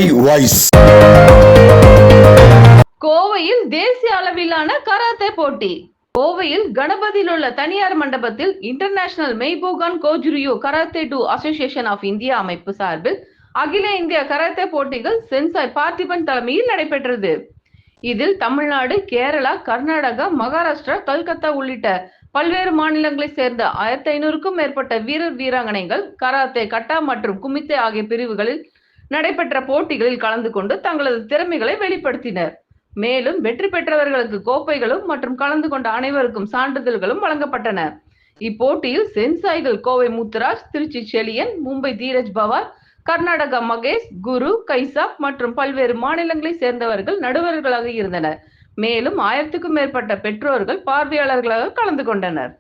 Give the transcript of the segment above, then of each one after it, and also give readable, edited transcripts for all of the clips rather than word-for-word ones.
my voice. கோவையில் தேசிய அளவிலான கராத்தே போட்டி. கோவையில் கணபதியில் உள்ள தனியார் மண்டபத்தில் international Meibukan Gojuryu karate 2 association of India அமைப்பு சார்பில் அகில இந்திய கராத்தே போட்டிகள் சென்சாய் பார்த்திபன் தலைமையில் நடைபெற்றது. இதில் தமிழ்நாடு, கேரளா, கர்நாடகா, மகாராஷ்டிரா, கல்கத்தா உள்ளிட்ட பல்வேறு மாநிலங்களை சேர்ந்த 1500க்கும் மேற்பட்ட வீரர் வீராங்கனைகள் கராத்தே, கட்டா மற்றும் குமித்தே ஆகிய பிரிவுகளில் நடைபெற்ற போட்டிகளில் கலந்து கொண்டு தங்களது திறமைகளை வெளிப்படுத்தினர். மேலும் வெற்றி பெற்றவர்களுக்கு கோப்பைகளும் மற்றும் கலந்து கொண்ட அனைவருக்கும் சான்றிதழ்களும் வழங்கப்பட்டன. இப்போட்டியில் சென்சாய்கள் கோவை முத்துராஜ், திருச்சி செலியன், மும்பை தீரஜ் பவார், கர்நாடகா மகேஷ், குரு, கைசாப் மற்றும் பல்வேறு மாநிலங்களை சேர்ந்தவர்கள் நடுவர்களாக இருந்தனர். மேலும் 1000க்கும் மேற்பட்ட பெற்றோர்கள் பார்வையாளர்களாக கலந்து கொண்டனர்.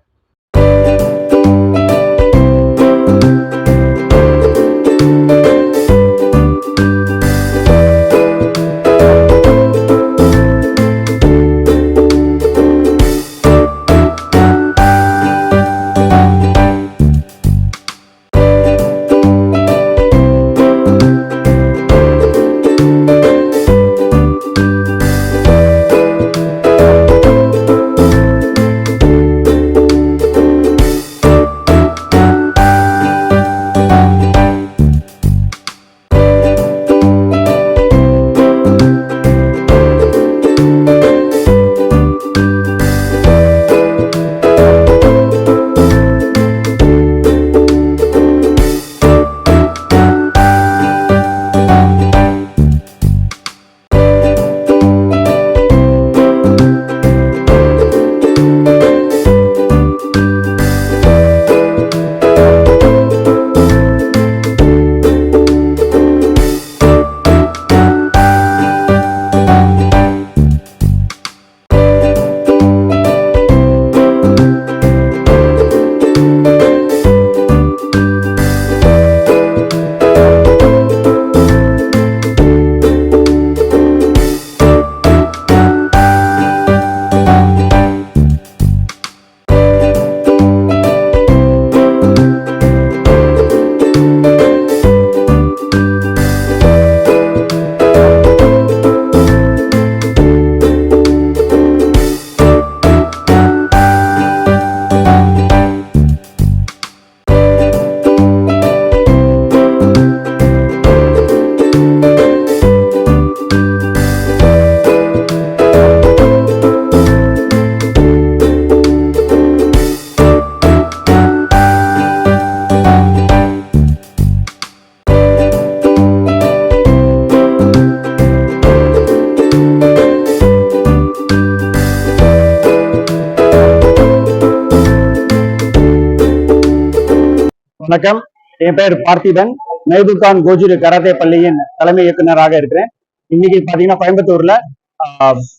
வணக்கம், என் பேர் பார்த்திபன். மெய்போகான் கோஜுரியோ கராத்தே பள்ளியின் தலைமை இயக்குநராக இருக்கிறேன். இன்னைக்கு பாத்தீங்கன்னா கோயம்புத்தூர்ல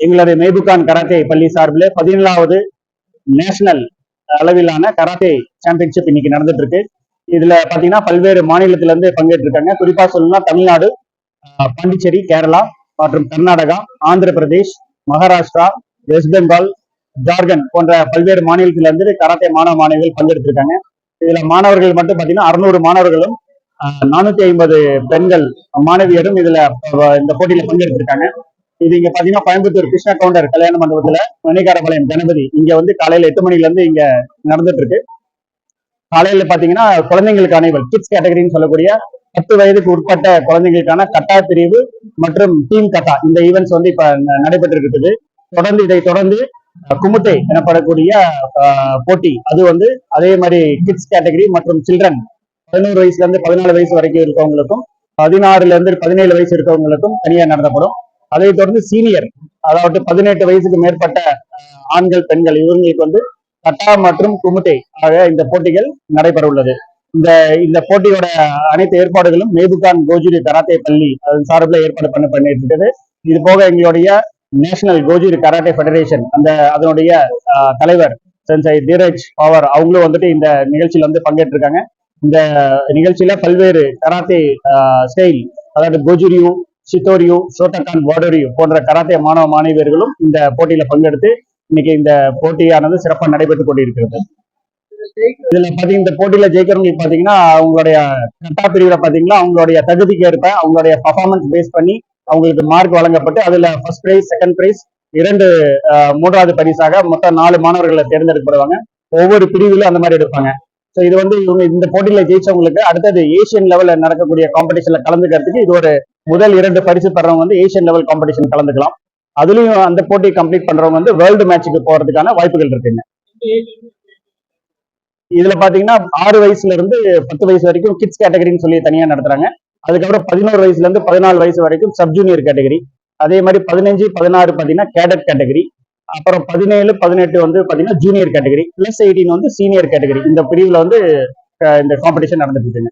எங்களுடைய மெய்போகான் கராத்தே பள்ளி சார்பில் 17வது நேஷனல் அளவிலான கராத்தே சாம்பியன்ஷிப் இன்னைக்கு நடந்துட்டு இருக்கு. இதுல பாத்தீங்கன்னா பல்வேறு மாநிலத்தில இருந்து பங்கேற்று இருக்காங்க. குறிப்பா சொல்லணும்னா தமிழ்நாடு, பாண்டிச்சேரி, கேரளா மற்றும் கர்நாடகா, ஆந்திர பிரதேஷ், மகாராஷ்டிரா, வெஸ்ட் பெங்கால், ஜார்க்கண்ட் போன்ற பல்வேறு மாநிலத்தில இருந்து கராத்தே மாணவ மாணவிகள் பங்கெடுத்து இருக்காங்க. இதுல மாணவர்கள் மட்டும் பாத்தீங்கன்னா 600 மாணவர்களும் 450 பெண்கள் மாணவியரும் இதுல இந்த போட்டியில பங்கெடுத்திருக்காங்க. இது இங்க பாத்தீங்கன்னா கோயம்புத்தூர் கிருஷ்ணா கவுண்டர் கல்யாண மண்டபத்துல மணிகாரபாளையம் கணபதி இங்க வந்து காலையில 8 மணில இருந்து இங்க நடந்துட்டு இருக்கு. காலையில பாத்தீங்கன்னா குழந்தைங்களுக்கு அனைவர் கிட்ஸ் கேட்டகரின்னு சொல்லக்கூடிய 10 வயதுக்கு உட்பட்ட குழந்தைங்களுக்கான கட்டா பிரிவு மற்றும் டீம் கட்டா இந்த ஈவெண்ட்ஸ் வந்து இப்ப நடைபெற்று இருக்குது. இதை தொடர்ந்து குமுட்டே எனப்படக்கூடிய போட்டி அது வந்து அதே மாதிரி கிட்ஸ் கேட்டகரி மற்றும் சில்ட்ரன் 11 வயசுல இருந்து 14 வயசு வரைக்கும் இருக்கவங்களுக்கும் 16ல இருந்து 17 வயசு இருக்கவங்களுக்கும் தனியா நடத்தப்படும். அதை தொடர்ந்து சீனியர், அதாவது 18 வயசுக்கு மேற்பட்ட ஆண்கள், பெண்கள் இவங்களுக்கு வந்து கட்டா மற்றும் குமுட்டே ஆக இந்த போட்டிகள் நடைபெற உள்ளது. இந்த போட்டியோட அனைத்து ஏற்பாடுகளும் மெய்போகான் கோஜுரியோ கராத்தே பள்ளி அதன் சார்பில் ஏற்பாடு பண்ணிட்டு இருக்குது. இது போக எங்களுடைய நேஷனல் கோஜுரியோ கராட்டே ஃபெடரேஷன் அதனுடைய தலைவர் சென்சாய் தீரஜ் பவார் அவங்களும் வந்துட்டு இந்த நிகழ்ச்சியில வந்து பங்கேற்றிருக்காங்க. இந்த நிகழ்ச்சியில பல்வேறு கராத்தே ஸ்டைல், அதாவது கோஜுரியோ, சித்தோரியோ, ஷோட்டோகான், வாடோரியோ போன்ற கராத்தே மாணவ மாணவியர்களும் இந்த போட்டியில பங்கெடுத்து இன்னைக்கு இந்த போட்டியானது சிறப்பாக நடைபெற்றுக் கொண்டிருக்கிறது. இதுல பாத்தீங்கன்னா இந்த போட்டியில ஜெயிக்கிறவங்களுக்கு பாத்தீங்கன்னா அவங்களுடைய கட்டா பிரிவுல பாத்தீங்கன்னா அவங்களுடைய தகுதிக்கு ஏற்ப அவங்களுடைய பர்ஃபார்மன்ஸ் பேஸ் பண்ணி அவங்களுக்கு மார்க் வழங்கப்பட்டு அதுல ஃபர்ஸ்ட் பிரைஸ், செகண்ட் பிரைஸ், இரண்டு மூன்றாவது பரிசாக மொத்தம் 4 மாணவர்களை தேர்ந்தெடுக்கப்படுவாங்க. ஒவ்வொரு பிரிவிலும் அந்த மாதிரி எடுப்பாங்க. ஸோ இது வந்து இவங்க இந்த போட்டியில ஜெயிச்சவங்களுக்கு அடுத்தது ஏசியன் லெவல்ல நடக்கக்கூடிய காம்படிஷன்ல கலந்துக்கிறதுக்கு இது ஒரு முதல் 2 பரிசு பெறவங்க வந்து ஏசியன் லெவல் காம்படிஷன் கலந்துக்கலாம். அதுலயும் அந்த போட்டியை கம்ப்ளீட் பண்றவங்க வந்து வேர்ல்டு மேட்சுக்கு போறதுக்கான வாய்ப்புகள் இருக்குங்க. இதுல பாத்தீங்கன்னா 6 வயசுல இருந்து 10 வயசு வரைக்கும் கிட்ஸ் கேட்டகரின்னு சொல்லி தனியா நடத்துறாங்க. அதுக்கப்புறம் 11 வயசுல இருந்து 14 வயசு வரைக்கும் சப் ஜூனியர் கேட்டகரி. அதே மாதிரி 15, 16 பாத்தீங்கன்னா கேடட் கேட்டகரி. அப்புறம் 17, 18 வந்து பாத்தீங்கன்னா ஜூனியர் கேட்டகரி, பிளஸ் 18 வந்து சீனியர் கேட்டகரி. இந்த பிரிவுல வந்து இந்த காம்படிஷன் நடந்துட்டு இருக்குங்க.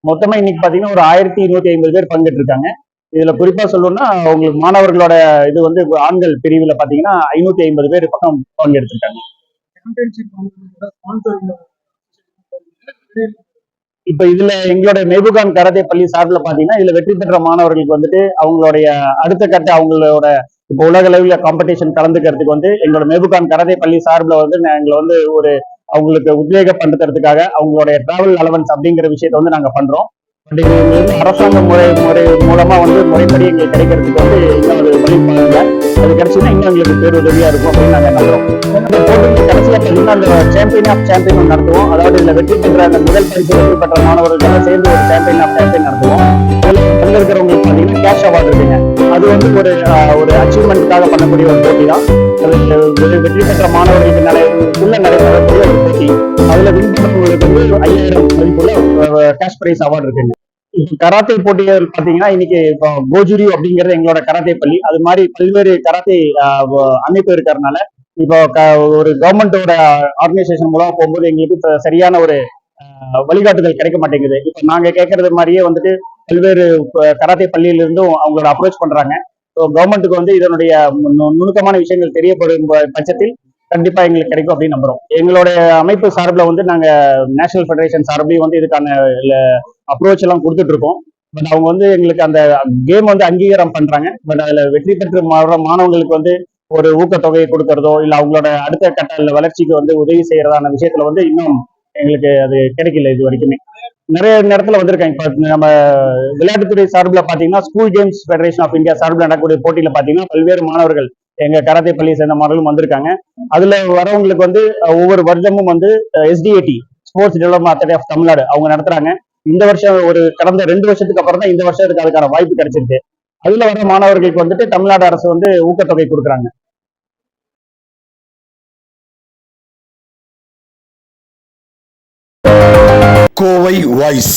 மொத்தமா இன்னைக்கு பாத்தீங்கன்னா ஒரு 1250 பேர் பங்கேற்று இருக்காங்க. இதுல குறிப்பா சொல்லணும்னா உங்களுக்கு மாணவர்களோட இது வந்து ஆண்கள் பிரிவுல பாத்தீங்கன்னா 550 பேர் பக்கம் பங்கெடுத்திருக்காங்க. இப்ப இதுல எங்களுடைய மெய்புகான் கராத்தே பள்ளி சார்பில் பாத்தீங்கன்னா இதுல வெற்றி பெற்ற மாணவர்களுக்கு வந்துட்டு அவங்களுடைய அடுத்த கட்ட அவங்களோட இப்போ உலக அளவில் காம்படிஷன் கலந்துக்கிறதுக்கு வந்து எங்களோட மெய்புகான் கராத்தே பள்ளி சார்பில் வந்து எங்களை வந்து ஒரு அவங்களுக்கு உத்வேகப்படுத்துறதுக்காக அவங்களுடைய டிராவல் அலவன்ஸ் அப்படிங்கிற விஷயத்த வந்து நாங்க பண்றோம். பட் இது வந்து அரசாங்க முறை மூலமா வந்து முறைப்படி எங்களுக்கு கிடைக்கிறதுக்கு வந்து இன்னும் ஒரு வழி பண்ணுங்க. அது கிடைச்சுன்னா இன்னும் எங்களுக்கு பேருதவியா இருக்கும் அப்படின்னு நாங்க நம்புறோம். அந்த போட்டிக்கு கடைசியில பாத்தீங்கன்னா அந்த சாம்பியன் ஆஃப் சாம்பியன் நடத்துவோம். அதாவது இதுல வெற்றி பெற்ற அந்த முதல் பரிசு வெற்றி பெற்ற மாணவர்கள் சேர்ந்து ஒரு சாம்பியன் ஆஃப் சாம்பியன் நடத்துவோம். பங்கேற்கிறவங்களுக்கு பாத்தீங்கன்னா கேஷ் அவார்டு இருக்குங்க. அது வந்து ஒரு அச்சீவ்மெண்ட்டுக்காக பண்ணக்கூடிய ஒரு போட்டி தான். அது வெற்றி பெற்ற மாணவர்களுக்கு நடைபெறக்கூடிய ஒரு போட்டி. அதுல வின் பண்ணவங்களுக்கு வந்து 5000 மதிப்புள்ள கேஷ் பிரைஸ் அவார்டு இருக்குங்க. இப்போ கராத்தே போட்டிகள் பாத்தீங்கன்னா இன்னைக்கு இப்போ கோஜுரி அப்படிங்கிறது எங்களோட கராத்தே பள்ளி. அது மாதிரி பல்வேறு கராத்தே அமைப்பு இருக்கிறதுனால இப்போ ஒரு கவர்மெண்டோட ஆர்கனைசேஷன் மூலமா போகும்போது எங்களுக்கு இப்போ சரியான ஒரு வழிகாட்டுதல் கிடைக்க மாட்டேங்குது. இப்போ நாங்க கேட்கறது மாதிரியே வந்துட்டு பல்வேறு கராத்தே பள்ளியில இருந்தும் அவங்களோட அப்ரோச் பண்றாங்க. கவர்மெண்ட்டுக்கு வந்து இதனுடைய நுணுக்கமான விஷயங்கள் தெரியப்படும் பட்சத்தில் கண்டிப்பா எங்களுக்கு கிடைக்கும் அப்படின்னு நம்புறோம். எங்களுடைய அமைப்பு சார்பில் வந்து நாங்க நேஷனல் ஃபெடரேஷன் சார்பிலையும் வந்து இதுக்கான அப்ரோச் எல்லாம் கொடுத்துட்டு இருக்கோம். பட் அவங்க வந்து எங்களுக்கு அந்த கேம் வந்து அங்கீகாரம் பண்றாங்க. பட் அதுல வெற்றி பெற்று மாணவங்களுக்கு வந்து ஒரு ஊக்கத்தொகையை கொடுக்கறதோ இல்ல அவங்களோட அடுத்த கட்ட வளர்ச்சிக்கு வந்து உதவி செய்யறதான விஷயத்துல வந்து இன்னும் எங்களுக்கு அது கிடைக்கல இது வரைக்குமே. நிறைய நேரத்துல வந்திருக்காங்க. இப்ப நம்ம விளையாட்டுத்துறை சார்பில் பாத்தீங்கன்னா school games federation of India சார்பில் நடக்கக்கூடிய போட்டியில பாத்தீங்கன்னா பல்வேறு மாணவர்கள் எங்க கராத்தே பள்ளியை சேர்ந்த மாணவர்களும் வந்திருக்காங்க. அதுல வரவங்களுக்கு வந்து ஒவ்வொரு வருடமும் வந்து SDAT sports development authority of Tamil Nadu அவங்க நடத்துறாங்க. இந்த வருஷம் ஒரு கடந்த 2 வருஷத்துக்கு அப்புறம் தான் இந்த வருஷத்துக்கு அதுக்கான வாய்ப்பு கிடைச்சிருக்கு. அதுல வர மாணவர்களுக்கு வந்துட்டு தமிழ்நாடு அரசு வந்து ஊக்கத்தொகை கொடுக்குறாங்க. கோவை வாய்ஸ்.